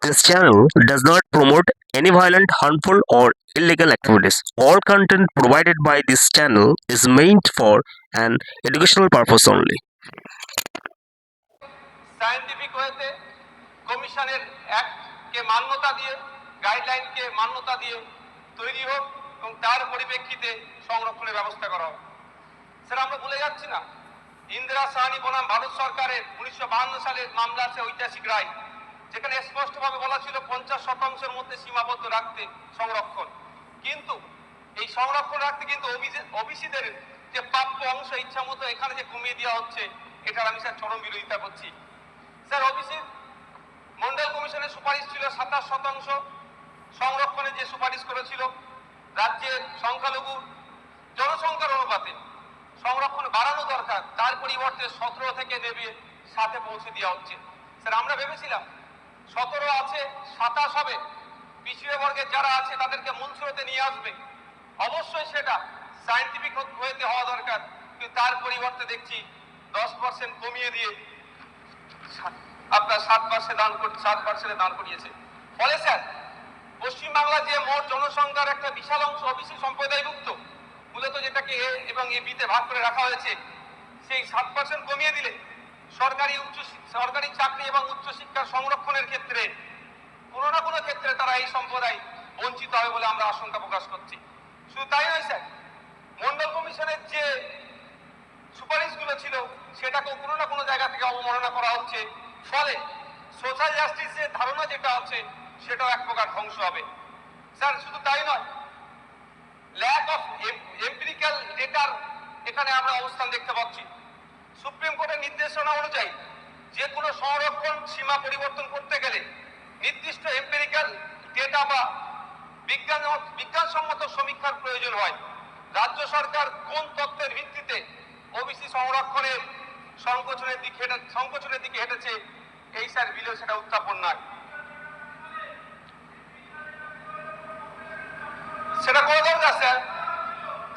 This channel does not promote any violent, harmful, or illegal activities. All content provided by this channel is meant for an educational purpose only. Scientific ওয়েতে কমিশনের অ্যাক্টকে মান্যতা দিয়ে, গাইডলাইনকে মান্যতা দিয়ে তৈরি হোক এবং তার পরিপ্রেক্ষিতে সংরক্ষণের ব্যবস্থা করা হোক। স্যার, আমরা ভুলে যাচ্ছি না, ইন্দিরা সাহানি বনাম ভারত সরকারের 1952 সালের মামলার সে ঐতিহাসিক রায়, যেখানে স্পষ্টভাবে বলা ছিল 50% মধ্যে সীমাবদ্ধ রাখতে সংরক্ষণ। কিন্তু এই সংরক্ষণ রাখতে কিন্তু ওবিসিদের যে প্রাপ্য অংশ ইচ্ছা মতো এখানে যে কমিয়ে দেওয়া হচ্ছে, এটার আমি স্যার চরম বিরোধিতা করছি। স্যার, ওবিসি মন্ডল কমিশনের সুপারিশ ছিল 27% সংরক্ষণের যে সুপারিশ করেছিল, রাজ্যের সংখ্যালঘু জনসংখ্যার অনুপাতে সংরক্ষণ বাড়ানো দরকার, তার পরিবর্তে 17 থেকে নেবে 7-এ পৌঁছে দেওয়া হচ্ছে। স্যার, আমরা ভেবেছিলাম 17 আছে, 27 হবে, পিছিয়ে বর্গের যারা আছে তাদেরকে মূল স্রোতে নিয়ে আসবে। অবশ্যই সেটা সায়েন্টিফিক ওয়েতে হওয়া দরকার, কিন্তু তার পরিবর্তে দেখছি 10% কমিয়ে দিয়ে আপনার 7% দান করিয়েছে। ফলে স্যার, পশ্চিমবাংলা যে মোট জনসংখ্যার একটা বিশাল অংশ ওবিসি সম্প্রদায়ভুক্ত, মূলত যেটাকে এ এবং এ বিতে ভাগ করে রাখা হয়েছে, সেই 7% কমিয়ে দিলে সরকারি চাকরি এবং উচ্চশিক্ষার সংরক্ষণের ক্ষেত্রে কোনো না কোনো ক্ষেত্রে তারা এই সম্প্রদায় বঞ্চিত হবে বলে আমরা আশঙ্কা প্রকাশ করছি। শুধু তাই নয় স্যার, মন্ডল কমিশনের যে সুপারিশগুলো ছিল সেটাকেও কোনো না কোনো জায়গা থেকে অবমাননা করা হচ্ছে। ফলে সোশ্যাল জাস্টিসের ধারণা যেটা আছে সেটাও এক প্রকার ধ্বংস হবে। স্যার, শুধু তাই নয়, ল্যাক অফ এম্পিরিক্যাল ডেটার এখানে আমরা অবস্থান দেখতে পাচ্ছি। সুপ্রিম কোর্টের নির্দেশনা অনুযায়ী যে কোনো সংরক্ষণ সীমা পরিবর্তন করতে গেলে নির্দিষ্ট এম্পিরিক্যাল ডেটা বা বিজ্ঞানসম্মত সমীক্ষার প্রয়োজন হয়। রাজ্য সরকার কোন তথ্যের ভিত্তিতে ওবিসি সংরক্ষণের সংকোচনের দিকে হেঁটেছে, এই স্যার বিলেও সেটা উত্থাপন নয়। সেটা কোনো দরকার স্যার?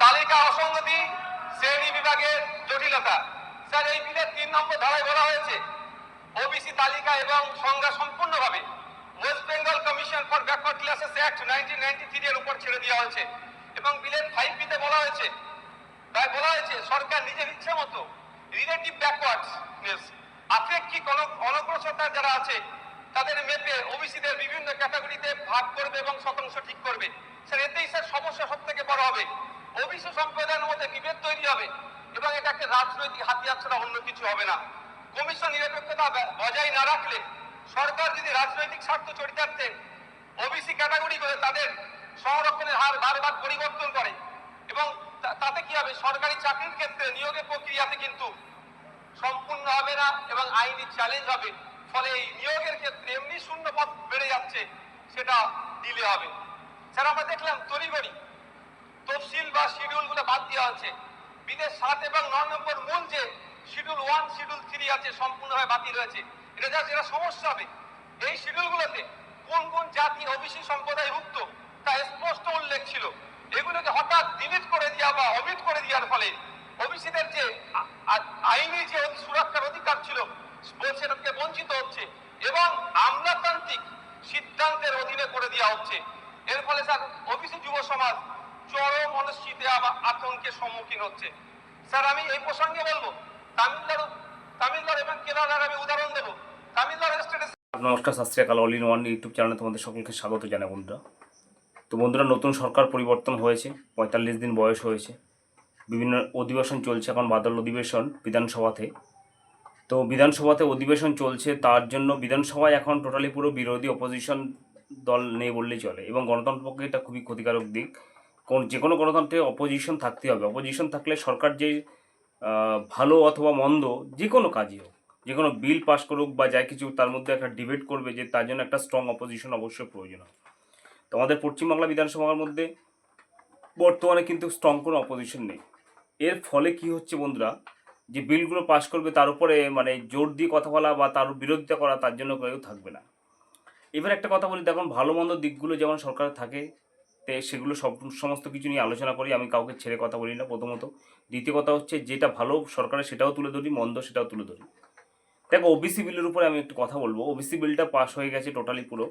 তালিকা অসঙ্গতি, শ্রেণী বিভাগের জটিলতা। স্যার, এই বিলের 3 নম্বর ধারায় বলা হয়েছে ওবিসি তালিকা এবং সংজ্ঞা সম্পূর্ণভাবে West Bengal commission for backward classes act 1993 এর উপর ছেড়ে দেওয়া হয়েছে। এবং বিলের 5B তে বলা হয়েছে সরকার নিজের ইচ্ছা মতো রিলেটিভ ব্যাকওয়ার্ডনেস, আপেক্ষিক অনগ্রসরতা যারা আছে তাদের মেপে ওবিসিদের বিভিন্ন ক্যাটাগরিতে ভাগ করবে এবং শতাংশ ঠিক করবে। স্যার, এতেই স্যার সমস্যা সব থেকে বড় হবে। ওবিসি সম্প্রদায়ের মধ্যে বিভেদ তৈরি হবে এবং এটাকে রাজনৈতিক হাতিয়ার ছাড়া অন্য কিছু হবে না। কমিশন নিরপেক্ষতা বজায় না রাখলে, সরকার যদি রাজনৈতিক স্বার্থ চরিতার্থে ওবিসি ক্যাটাগরি করে তাদের সংরক্ষণের হার বারবার পরিবর্তন করে, এবং তাতে কি হবে, সরকারি চাকরির ক্ষেত্রে নিয়োগের প্রক্রিয়াতে কিন্তু সম্পূর্ণ হবে না এবং আইনি চ্যালেঞ্জ হবে। ফলে এই নিয়োগের ক্ষেত্রে এমনি শূন্য পদ বেড়ে যাচ্ছে, সেটা দিলে হবে। স্যার, আমরা দেখলাম তড়িঘড়ি তফসিল বা শিডিউলগুলো বাদ দেওয়া হচ্ছে। বিলের 7 এবং 9 নম্বর মূল যে শিডিউল 1, শিডিউল 3 আছে সম্পূর্ণভাবে বাতিল হয়েছে। এটা সমস্যা হবে। এই শিডিউলগুলোতে কোন কোন জাতি ওবিসি সম্প্রদায়ভুক্ত তা স্পষ্ট উল্লেখ ছিল। এগুলোকে হঠাৎ ডিলিট করে দেওয়া বা অমিট করে দেওয়ার ফলে ওবিসিদের যে আইনি যে সুরক্ষার অধিকার ছিল সেটাকে বঞ্চিত হচ্ছে এবং আমলাতান্ত্রিক সিদ্ধান্তের অধীনে করে দেওয়া হচ্ছে। এর ফলে স্যার, ওবিসি যুব সমাজ চরম অনিশ্চিত আতঙ্কের সম্মুখীন হচ্ছে। স্যার, আমি এই প্রসঙ্গে বলবো, তামিলনাড়ু এবং কেরালার আমি উদাহরণ দেবো। তামিলনাড়ু স্টেটে নমস্কার, সত শ্রী আকাল। অল ইন ওয়ান ইউটিউব চ্যানেলে তোমাদের সকলকে স্বাগত জানাই বন্ধুরা। তো বন্ধুরা, নতুন সরকার পরিবর্তন হয়েছে, 45 দিন বয়স হয়েছে, বিভিন্ন অধিবেশন চলছে এখন, বাদল অধিবেশন বিধানসভাতে। তো বিধানসভাতে অধিবেশন চলছে, তার জন্য বিধানসভায় এখন টোটালি পুরো বিরোধী অপোজিশন দল নেই বললেই চলে, এবং গণতন্ত্রের পক্ষে এটা খুবই ক্ষতিকারক দিক। যে কোনো গণতন্ত্রে অপোজিশন থাকতে হবে। অপোজিশন থাকলে সরকার যে ভালো অথবা মন্দ যে কোনো কাজই হোক, যে কোনো বিল পাস করুক বা যাই কিছু, তার মধ্যে একটা ডিবেট করবে, যে তার জন্য একটা স্ট্রং অপোজিশন অবশ্যই প্রয়োজন হয়। তো আমাদের পশ্চিমবাংলা বিধানসভার মধ্যে বর্তমানে কিন্তু স্ট্রং কোনো অপোজিশন নেই। এর ফলে কি হচ্ছে বন্ধুরা, যে বিলগুলো পাস করবে তার উপরে মানে জোর দিয়ে কথা বলা বা তার বিরোধিতা করা, তার জন্য কেউ থাকবে না। এবার একটা কথা বলি, দেখুন ভালো মন্দ দিকগুলো যেমন সরকার থাকে, সেগুলো সমস্ত কিছু নিয়ে আলোচনা করি, আমি কাউকে ছেড়ে কথা বলি না প্রথমত। দ্বিতীয় কথা হচ্ছে, যেটা ভালো সরকারের সেটাও তুলে ধরি, মন্দ সেটাও তুলে ধরি। দেখো, ওবিসি বিলের উপরে আমি একটু কথা বলবো। ওবিসি বিলটা পাস হয়ে গেছে টোটালি পুরো।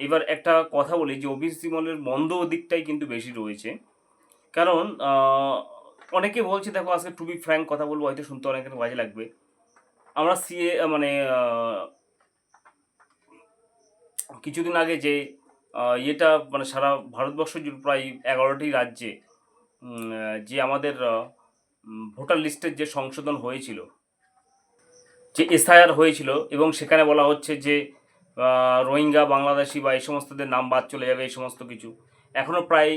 এবার একটা কথা বলি যে ওবিসি মলের মন্দ দিকটাই কিন্তু বেশি রয়েছে। কারণ অনেকে বলছে, দেখো আজকে টু বি ফ্র্যাঙ্ক কথা বলবো, হয়তো শুনতে অনেকের বাজে লাগবে। আমরা সিএ মানে কিছুদিন আগে যে ইয়েটা মানে সারা ভারতবর্ষ জুড়ে প্রায় 11টি রাজ্যে যে আমাদের ভোটার লিস্টের যে সংশোধন হয়েছিল, যে এসআইআর হয়েছিল, এবং সেখানে বলা হচ্ছে যে রোহিঙ্গা, বাংলাদেশি বা এই সমস্তদের নাম বাদ চলে যাবে, এই সমস্ত কিছু। এখনও প্রায়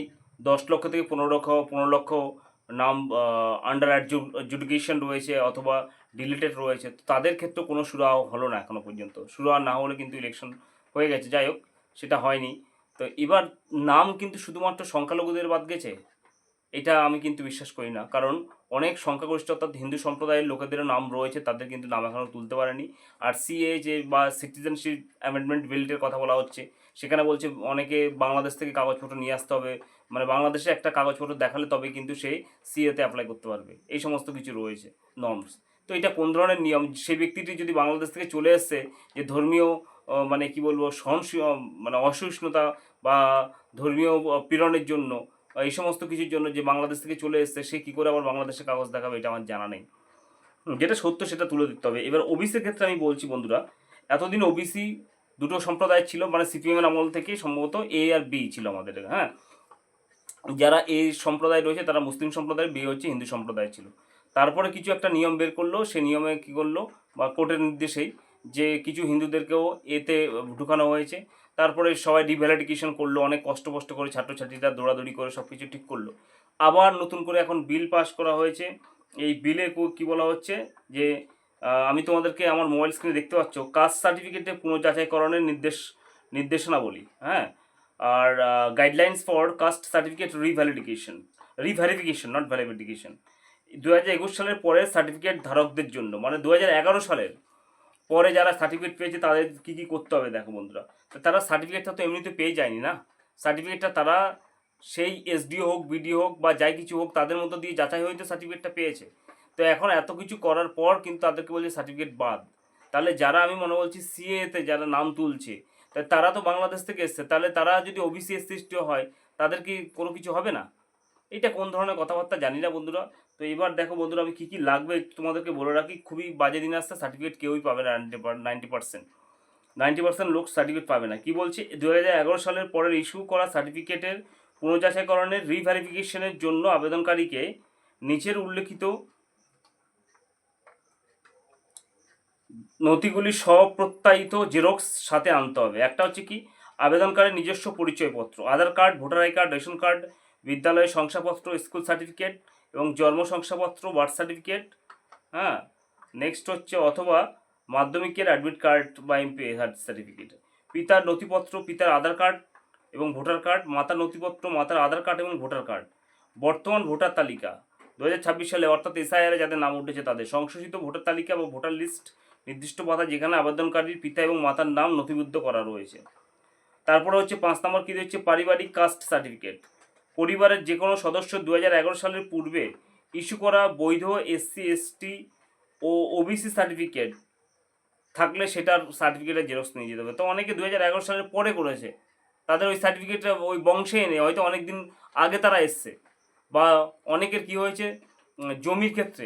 10 লক্ষ থেকে 15 লক্ষ নাম আন্ডার অ্যাডজুডিকেশন রয়েছে অথবা ডিলিটেড রয়েছে। তো তাদের ক্ষেত্রে কোনো সুরাহা হলো না এখনও পর্যন্ত। সুরাহা না হলে কিন্তু ইলেকশন হয়ে গেছে, যাই হোক সেটা হয়নি। তো এবার নাম কিন্তু শুধুমাত্র সংখ্যালঘুদের বাদ গেছে, এটা আমি কিন্তু বিশ্বাস করি না। কারণ অনেক সংখ্যাগরিষ্ঠ অর্থাৎ হিন্দু সম্প্রদায়ের লোকেদেরও নাম রয়েছে, তাদের কিন্তু নাম এখনও তুলতে পারেনি। আর সিএ যে বা সিটিজেনশিপ অ্যামেন্ডমেন্ট বিলটির কথা বলা হচ্ছে, সেখানে বলছে অনেকে বাংলাদেশ থেকে কাগজপত্র নিয়ে আসতে হবে, মানে বাংলাদেশে একটা কাগজপত্র দেখালে তবে কিন্তু সে সিএতে অ্যাপ্লাই করতে পারবে, এই সমস্ত কিছু রয়েছে নর্মস। তো এটা কোন ধরনের নিয়ম? সেই ব্যক্তিটি যদি বাংলাদেশ থেকে চলে এসছে যে ধর্মীয় মানে কি বলবো মানে অসহিষ্ণুতা বা ধর্মীয় পীড়নের জন্য, এই সমস্ত কিছুর জন্য যে বাংলাদেশ থেকে চলে এসছে, সে কী করে আবার বাংলাদেশে কাগজ দেখাবে, এটা আমার জানা নেই। যেটা সত্য সেটা তুলে দিতে হবে। এবার ওবিসির ক্ষেত্রে আমি বলছি বন্ধুরা, এতদিন ওবিসি দুটো সম্প্রদায় ছিল, মানে সিপিএমের আমল থেকে সম্ভবত এ আর বি ছিল আমাদের, হ্যাঁ। যারা এই সম্প্রদায় রয়েছে তারা মুসলিম সম্প্রদায়, বি হচ্ছে হিন্দু সম্প্রদায় ছিল। তারপরে কিছু একটা নিয়ম বের করলো, সে নিয়মে কী করলো, বা কোর্টের নির্দেশেই যে কিছু হিন্দুদেরকেও এতে ঢুকানো হয়েছে। তারপরে সবাই ডিভ্যালিডিকেশন করলো, অনেক কষ্ট করে ছাত্রছাত্রীরা দৌড়াদৌড়ি করে সব কিছু ঠিক করলো। আবার নতুন করে এখন বিল পাস করা হয়েছে। এই বিলে কী বলা হচ্ছে যে আমি তোমাদেরকে আমার মোবাইল স্ক্রিনে দেখতে পাচ্ছ, কাস্ট সার্টিফিকেটে পুনঃযাচাইকরণের নির্দেশনাবলী, হ্যাঁ। আর guidelines for caste certificate revalidation not validation 2021 সালের পরের সার্টিফিকেট ধারকদের জন্য, মানে 2011 সালের পরে যারা সার্টিফিকেট পেয়েছে তাদের কী কী করতে হবে দেখো বন্ধুরা। তো তারা সার্টিফিকেটটা তো এমনিতে পেয়ে যায়নি না, সার্টিফিকেটটা তারা সেই এসডিও হোক, বিডিও হোক বা যাই কিছু হোক, তাদের মধ্যে দিয়ে যাচাই হয়ে তো সার্টিফিকেটটা পেয়েছে। তো এখন এত কিছু করার পর কিন্তু তাদেরকে বলছে সার্টিফিকেট বাদ। তাহলে যারা আমি মনে বলছি সিএতে যারা নাম তুলছে, তারা তো বাংলাদেশ থেকে এসছে, তাহলে তারা যদি ওবিসি এসসিও হয়, তাদের কি কোনো কিছু হবে না? এটা কোন ধরনের কথাবার্তা জানি না বন্ধুরা। তো এবার দেখো বন্ধুরা, আমি কী কী লাগবে একটু তোমাদেরকে বলে রাখি। খুবই বাজে দিন আসছে, সার্টিফিকেট কেউই পাবে না, 90% লোক সার্টিফিকেট পাবে না। কি বলছে, 2011 সালের পরের ইস্যু করা সার্টিফিকেটের পুনর্যাচাইকরণের রিভ্যারিফিকেশনের জন্য আবেদনকারীকে নিচের উল্লেখিত নথিগুলি স্বপ্রত্যায়িত জেরক্স সাথে আনতে হবে। একটা হচ্ছে কি, আবেদনকারীর নিজস্ব পরিচয়পত্র, Aadhaar card, voter I card, ration card, বিদ্যালয়ের শংসাপত্র, স্কুল সার্টিফিকেট এবং জন্ম শংসাপত্র, বার্থ সার্টিফিকেট, হ্যাঁ। নেক্সট হচ্ছে অথবা মাধ্যমিকের অ্যাডমিট কার্ড বা এমপি সার্টিফিকেট, পিতার নথিপত্র, পিতার আধার কার্ড এবং ভোটার কার্ড, মাতার নথিপত্র, মাতার আধার কার্ড এবং ভোটার কার্ড, বর্তমান ভোটার তালিকা 2026 সালে অর্থাৎ এসআইআরে যাদের নাম উঠেছে তাদের সংশোধিত ভোটার তালিকা বা ভোটার লিস্ট, নির্দিষ্ট পাতা যেখানে আবেদনকারীর পিতা এবং মাতার নাম নথিবদ্ধ করা রয়েছে। তারপরে হচ্ছে 5 নম্বর কী হচ্ছে, পারিবারিক কাস্ট সার্টিফিকেট, পরিবারের যে কোনো সদস্য 2011 সালের পূর্বে ইস্যু করা বৈধ এসসি এসটি ও ওবিসি সার্টিফিকেট থাকলে সেটার সার্টিফিকেটের জেরক্স নিয়ে যেতে হবে। তো অনেকে 2011 সালের পরে করেছে, তাদের ওই সার্টিফিকেটটা ওই বংশে এনে হয়তো অনেক দিন আগে তারা এসছে। বা অনেকের কি হয়েছে, জমির ক্ষেত্রে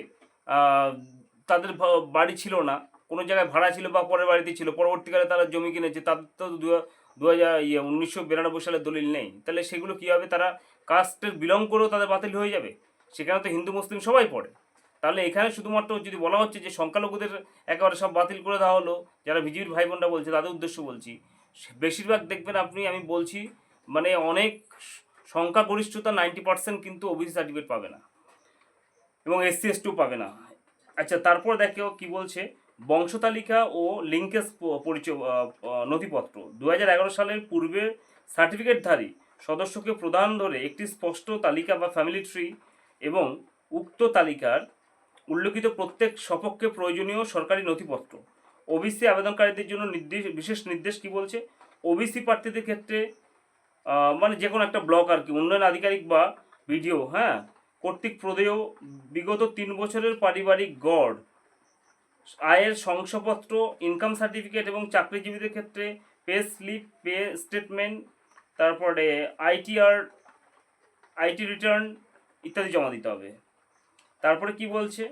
তাদের বাড়ি ছিল না, কোনো জায়গায় ভাড়া ছিল বা পরের বাড়িতে ছিল, পরবর্তীকালে তারা জমি কিনেছে, তাদের তো 1992 সালের দলিল নেই। তাহলে সেগুলো কী হবে, তারা কাস্টের বিলং করেও তাদের বাতিল হয়ে যাবে। সেখানে তো হিন্দু মুসলিম সবাই পড়ে। তাহলে এখানে শুধুমাত্র যদি বলা হচ্ছে যে সংখ্যালঘুদের একেবারে সব বাতিল করে দেওয়া হলো, যারা বিজেপির ভাই বোনরা বলছে তাদের উদ্দেশ্য বলছি, বেশিরভাগ দেখবেন আপনি, আমি বলছি মানে অনেক সংখ্যাগরিষ্ঠতা 90% কিন্তু ওবিসি সার্টিফিকেট পাবে না এবং এসসি এসটিও পাবে না। আচ্ছা, তারপর দেখো কি বলছে, বংশতালিকা ও লিঙ্কেজ পরিচয় নথিপত্র 2011 সালের পূর্বে সার্টিফিকেটধারী সদস্যকে প্রদান ধরে একটি স্পষ্ট তালিকা বা ফ্যামিলি ট্রি এবং উক্ত তালিকার উল্লেখিত প্রত্যেক সপক্ষে প্রয়োজনীয় সরকারি নথিপত্র। ওবিসি আবেদনকারীদের জন্য বিশেষ নির্দেশ কি বলছে, ওবিসি প্রার্থীদের ক্ষেত্রে মানে যে কোনো একটা ব্লক আর কি, উন্নয়ন আধিকারিক বা বিডিও, হ্যাঁ, কর্তৃক প্রদেয় বিগত 3 বছরের পারিবারিক গড় আয়ের শংসাপত্র, ইনকাম সার্টিফিকেট এবং চাকরিজীবীদের ক্ষেত্রে পে স্লিপ, পে স্টেটমেন্ট, তারপরে আইটি রিটার্ন ইত্যাদি জমা দিতে হবে। তারপরে কি বলছে,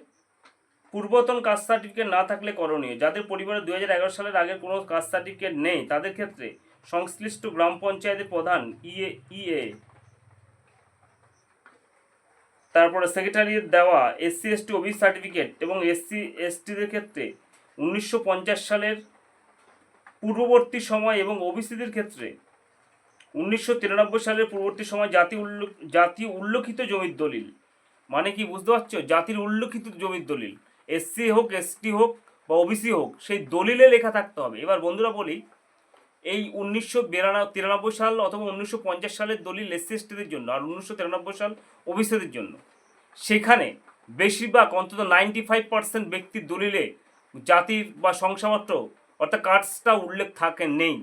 পূর্বতন কাস্ট সার্টিফিকেট না থাকলে করণীয়, যাদের পরিবারে 2011 সালের আগের কোনো কাস্ট সার্টিফিকেট নেই তাদের ক্ষেত্রে সংশ্লিষ্ট গ্রাম পঞ্চায়েতের প্রধান ইএ তারপরে সেক্রেটারির দেওয়া এসসি এসটি ওবিসি সার্টিফিকেট এবং এসসি এসটিদের ক্ষেত্রে 1950 সালের পূর্ববর্তী সময় এবং ওবিসিদের ক্ষেত্রে 1993 সালের পূর্ববর্তী সময় জাতীয় উল্লেখিত জমির দলিল। মানে কি বুঝতে পারছো, জাতির উল্লেখিত জমির দলিল, এসসি হোক এসটি হোক বা ওবিসি হোক, সেই দলিলে লেখা থাকতে হবে। এবার বন্ধুরা বলি, এই 1993 সাল অথবা 1950 সালের দলিল এসসি এসটিদের জন্য আর 1993 সাল ওবিসিদের জন্য, সেখানে বেশিরভাগ অন্তত 95% ব্যক্তির দলিলে জাতির বা শংসাপত্র অর্থাৎ কাস্টটা উল্লেখ নেই,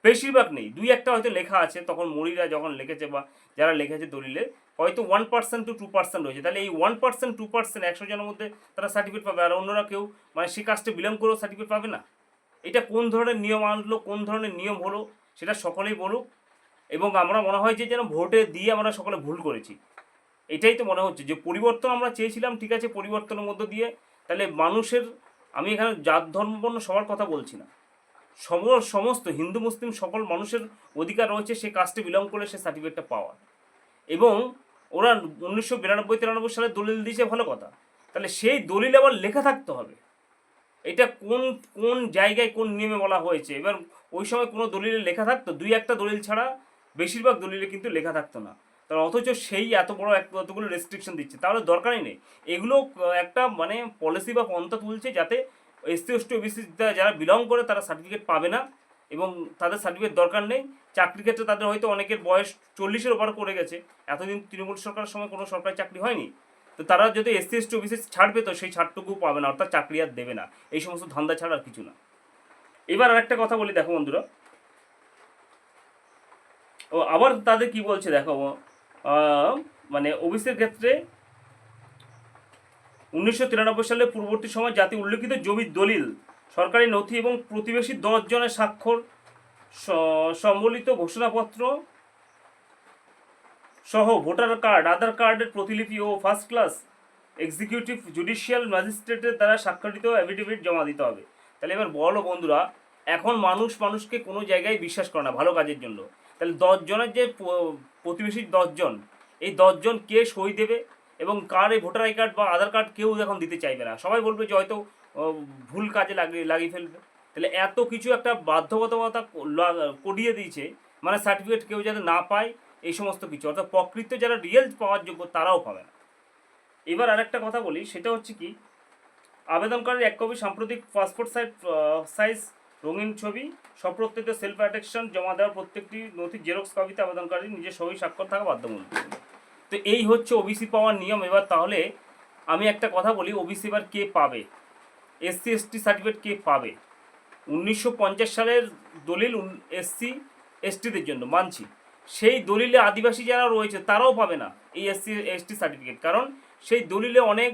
বেশিরভাগ নেই। দুই একটা হয়তো লেখা আছে, তখন মরিরা যখন লিখেছে বা যারা লিখেছে দলিলে হয়তো 1% to 2% রয়েছে। তাহলে এই 1% 2% 100 জনের মধ্যে তারা সার্টিফিকেট পাবে, আর অন্যরা কেউ মানে সে কাস্টে বিলং করেও সার্টিফিকেট পাবে না। এটা কোন ধরনের নিয়ম আনলো, কোন ধরনের নিয়ম হলো, সেটা সকলেই বলুক। এবং আমরা মনে হয় যে যেন ভোটে দিয়ে আমরা সকলে ভুল করেছি, এটাই তো মনে হচ্ছে। যে পরিবর্তন আমরা চেয়েছিলাম, ঠিক আছে, পরিবর্তনের মধ্য দিয়ে তাহলে মানুষের, আমি এখানে জাত ধর্মবর্ণ সবার কথা বলছি না, সমস্ত হিন্দু মুসলিম সকল মানুষের অধিকার রয়েছে সে কাস্টে বিলং করে সে সার্টিফিকেটটা পাওয়ার। এবং ওরা 1992-93 সালে দলিল দিয়েছে, ভালো কথা, তাহলে সেই দলিল আবার লেখা থাকতে হবে। এটা কোন কোন জায়গায় কোন নিয়মে বলা হয়েছে। এবার ওই সময় কোনো দলিলে লেখা থাকতো, দুই একটা দলিল ছাড়া বেশিরভাগ দলিলে কিন্তু লেখা থাকতো না। তার অথচ সেই এত বড় এতগুলো রেস্ট্রিকশন দিচ্ছে, তাহলে দরকারই নেই। এগুলো একটা মানে পলিসি বা পন্থা তুলছে যাতে এসসি এসটি ওবিসি যারা বিলং করে তারা সার্টিফিকেট পাবে না এবং তাদের সার্টিফিকেট দরকার নেই। চাকরির ক্ষেত্রে তাদের হয়তো অনেকের বয়স 40-এর ওপর করে গেছে, এতদিন তৃণমূল সরকারের সময় কোনো সরকারি চাকরি হয়নি, তো তারা যদি এসসি এসটি ওবিসি ছাড় পেতো সেই ছাড়টুকু পাবে না, অর্থাৎ চাকরি আর দেবে না। এই সমস্ত ধান্দা ছাড়া আর কিছু না। এবার আরেকটা কথা বলি, দেখো বন্ধুরা, ও আবার তাদের কি বলছে দেখো, মানে ওবিসির ক্ষেত্রে 1993 সালে পূর্ববর্তী সময় জাতি উল্লেখিত জমির দলিল, সরকারি নথি এবং প্রতিবেশী 10 জনের স্বাক্ষর সম্বলিত ঘোষণাপত্র সহ ভোটার কার্ড, আধার কার্ডের প্রতিলিপি ও ফার্স্ট ক্লাস এক্সিকিউটিভ জুডিশিয়াল ম্যাজিস্ট্রেটের দ্বারা স্বাক্ষরিত অ্যাফিডেভিট জমা দিতে হবে। তাহলে এবার বলো বন্ধুরা, এখন মানুষকে কোনো জায়গায় বিশ্বাস করে না ভালো কাজের জন্য। তাহলে 10 জনের যে প্রতিবেশী 10 জন, এই 10 জন কে সই দেবে এবং কার এই ভোটার আই কার্ড বা আধার কার্ড কেউ এখন দিতে চাইবে না, সবাই বলবে যে হয়তো ভুল কাজে লাগিয়ে ফেলবে। তাহলে এত কিছু একটা বাধ্যবাধকতা করিয়ে দিয়েছে, মানে সার্টিফিকেট কেউ যাতে না পায় এই সমস্ত কিছু, অর্থাৎ প্রকৃত যারা রিয়েল পাওয়ার যোগ্য তারাও পাবে না। এবার আরেকটা কথা বলি, সেটা হচ্ছে কি, আবেদনকারীর 1 কপি সাম্প্রতিক পাসপোর্ট সাইজ রঙিন ছবি সপ্রত্যেক সেলফ অ্যাটেস্টেশন জমা দেওয়ার প্রত্যেকটি নথি জেরক্স কপিতে আবেদনকারী নিজের সই স্বাক্ষর থাকা বাধ্যতামূলক। তো এই হচ্ছে ওবিসি পাওয়ার নিয়ম। এবার তাহলে আমি একটা কথা বলি, ওবিসি এবার কে পাবে, এসসি এসটি সার্টিফিকেট কে পাবে? 1950 সালের দলিল এসসি এসটিদের জন্য মানছি, সেই দলিলে আদিবাসী যারা রয়েছে তারাও পাবে না এই এসসি এসটি সার্টিফিকেট, কারণ সেই দলিলে অনেক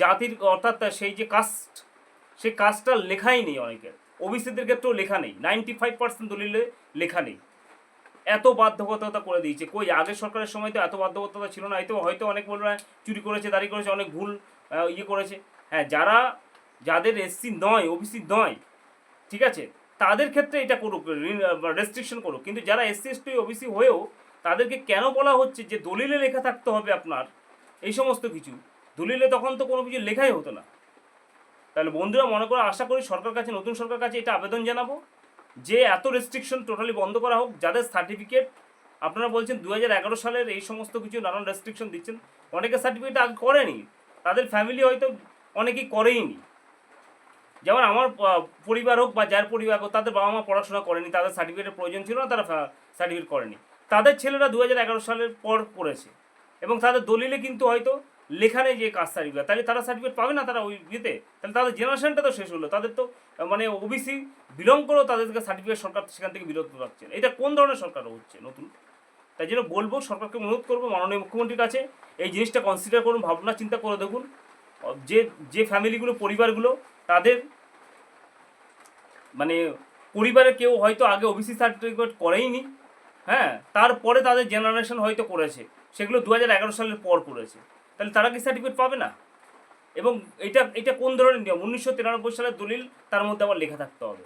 জাতির অর্থাৎ সেই যে কাস্ট, সেই কাস্টটা লেখাই নেই অনেকের। ওবিসিদের ক্ষেত্রেও লেখা নেই, 95% দলিলে লেখা নেই। এত বাধ্যবাধকতা করে দিয়েছে। কই আগের সরকারের সময় তো এত বাধ্যবাধকতা ছিল না। হয়তো অনেক বলবে চুরি করেছে, দাঁড়ি করেছে, অনেক ভুল করেছে। হ্যাঁ, যাদের এসসি নয়, ওবিসি নয়, ঠিক আছে, তাদের ক্ষেত্রে এটা করুক, রেস্ট্রিকশন করুক। কিন্তু যারা এসসি এসটি ওবিসি হয়েও তাদেরকে কেন বলা হচ্ছে যে দলিলে লেখা থাকতে হবে আপনার এই সমস্ত কিছু? দলিলে তখন তো কোনো কিছু লেখাই হতো না। তাহলে বন্ধুরা মনে করে আশা করি সরকার কাছে, নতুন সরকার কাছে এটা আবেদন জানাবো যে এত রেস্ট্রিকশন টোটালি বন্ধ করা হোক। যাদের সার্টিফিকেট আপনারা বলছেন 2011 সালের এই সমস্ত কিছু নানান রেস্ট্রিকশন দিচ্ছেন, অনেকে সার্টিফিকেট আগে করেনি, তাদের ফ্যামিলি হয়তো অনেকেই করেইনি। যেমন আমার পরিবার হোক বা যার পরিবার হোক, তাদের বাবা মা পড়াশোনা করেনি, তাদের সার্টিফিকেটের প্রয়োজন ছিল না, তারা সার্টিফিকেট করেনি। তাদের ছেলেরা 2011 সালের পর করেছে এবং তাদের দলিলে কিন্তু হয়তো লেখা নেই যে কাস্ট সার্টিফিকেট, তাহলে তারা সার্টিফিকেট পাবে না তারা ওই ইয়েতে। তাহলে তাদের জেনারেশনটা তো শেষ হলো, তাদের তো মানে ওবিসি বিলং করেও তাদেরকে সার্টিফিকেট সরকার সেখান থেকে বিরত রাখছে। এটা কোন ধরনের সরকার হচ্ছে নতুন? তাই জন্য বলবো, সরকারকে অনুরোধ করবো, মাননীয় মুখ্যমন্ত্রীর কাছে এই জিনিসটা কনসিডার করুন, ভাবনা চিন্তা করে দেখুন যে যে ফ্যামিলিগুলো পরিবারগুলো তাদের মানে পরিবারে কেউ হয়তো আগে ওবিসি সার্টিফিকেট করেইনি, হ্যাঁ, তারপরে তাদের জেনারেশন হয়তো করেছে, সেগুলো 2011 সালের পর করেছে, তাহলে তারা কি সার্টিফিকেট পাবে না? এবং এটা কোন ধরনের নিয়ম? 1993 সালের দলিল, তার মধ্যে আবার লেখা থাকতে হবে।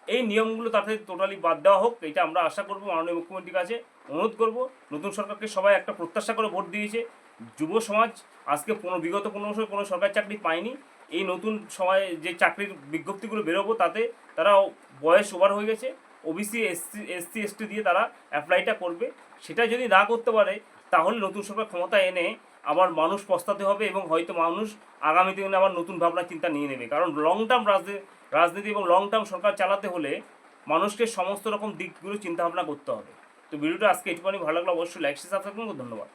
এই নিয়মগুলো তাতে টোটালি বাদ দেওয়া হোক, এটা আমরা আশা করবো, মাননীয় মুখ্যমন্ত্রীর কাছে অনুরোধ করব। নতুন সরকারকে সবাই একটা প্রত্যাশা করে ভোট দিয়েছে। যুব সমাজ আজকে বিগত 15 বছর কোনো সরকারি চাকরি পায়নি। এই নতুন সময়ে যে চাকরির বিজ্ঞপ্তিগুলো বেরোবো তাতে তারা বয়স ওভার হয়ে গেছে, ওবিসি এসসি এসটি দিয়ে তারা অ্যাপ্লাইটা করবে। সেটা যদি না করতে পারে তাহলে নতুন সরকার ক্ষমতা এনে আবার মানুষ পস্তাতে হবে, এবং হয়তো মানুষ আগামী দিনে আবার নতুন ভাবনা চিন্তা নিয়ে নেবে। কারণ লং টার্ম রাজনীতি এবং লং টার্ম সরকার চালাতে হলে মানুষকে সমস্ত রকম দিকগুলো চিন্তাভাবনা করতে হবে। তো ভিডিওটা আজকে একটুখানি ভালো লাগলো, অবশ্যই লাইক শেয়ার সাবস্ক্রাইব করুন। ধন্যবাদ।